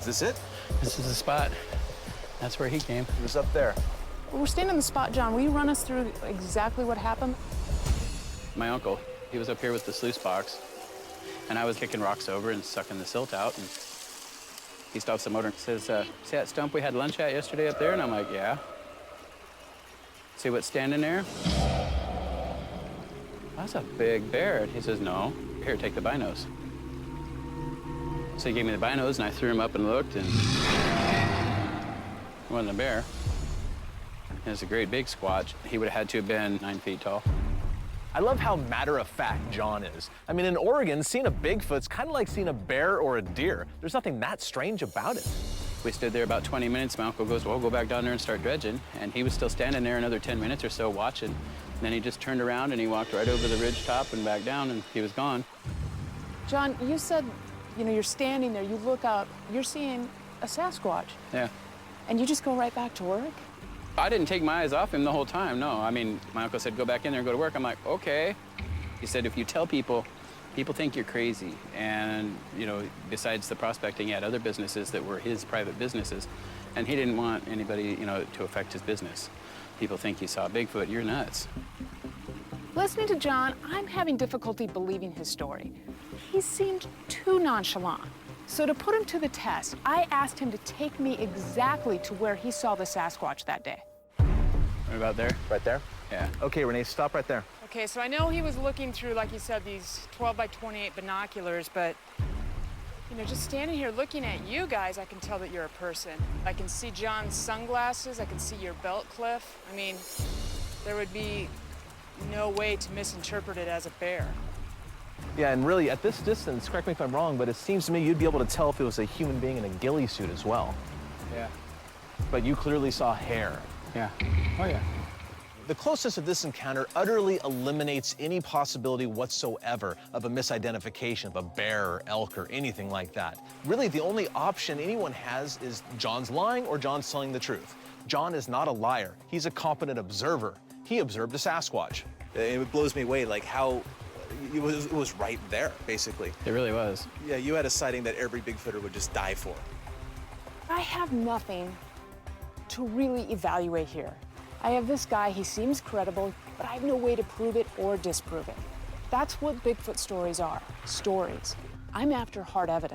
Is this it? This is the spot. That's where he came. It was up there. We're standing in the spot, John. Will you run us through exactly what happened? My uncle, he was up here with the sluice box, and I was kicking rocks over and sucking the silt out, and he stops the motor and says, see that stump we had lunch at yesterday up there? And I'm like, yeah. See what's standing there? That's a big bear. And he says, no. Here, take the binos. So he gave me the binos, and I threw them up and looked, and it wasn't a bear. It was a great big squatch. He would have had to have been 9 feet tall. I love how matter-of-fact John is. I mean, in Oregon, seeing a Bigfoot's kind of like seeing a bear or a deer. There's nothing that strange about it. We stood there about 20 minutes. My uncle goes, well, go back down there and start dredging. And he was still standing there another 10 minutes or so watching. And then he just turned around and he walked right over the ridge top and back down, and he was gone. John, you said, you know, you're standing there, you look up, you're seeing a Sasquatch. Yeah. And you just go right back to work? I didn't take my eyes off him the whole time, no. I mean, my uncle said, go back in there and go to work. I'm like, okay. He said, if you tell people, people think you're crazy. And, you know, besides the prospecting, he had other businesses that were his private businesses. And he didn't want anybody, you know, to affect his business. People think you saw Bigfoot, you're nuts. Listening to John, I'm having difficulty believing his story. He seemed too nonchalant. So to put him to the test, I asked him to take me exactly to where he saw the Sasquatch that day. What about there? Right there? Yeah. Okay, Renee, stop right there. Okay, so I know he was looking through, like you said, these 12 by 28 binoculars, but, you know, just standing here looking at you guys, I can tell that you're a person. I can see John's sunglasses, I can see your belt cliff. I mean, there would be no way to misinterpret it as a bear. Yeah, and really, at this distance, correct me if I'm wrong, but it seems to me you'd be able to tell if it was a human being in a ghillie suit as well. Yeah. But you clearly saw hair. Yeah. Oh, yeah. The closeness of this encounter utterly eliminates any possibility whatsoever of a misidentification of a bear or elk or anything like that. Really, the only option anyone has is John's lying or John's telling the truth. John is not a liar. He's a competent observer. He observed a Sasquatch. It blows me away, like how it was right there, basically. It really was. Yeah, you had a sighting that every Bigfooter would just die for. I have nothing to really evaluate here. I have this guy, he seems credible, but I have no way to prove it or disprove it. That's what Bigfoot stories are, stories. I'm after hard evidence.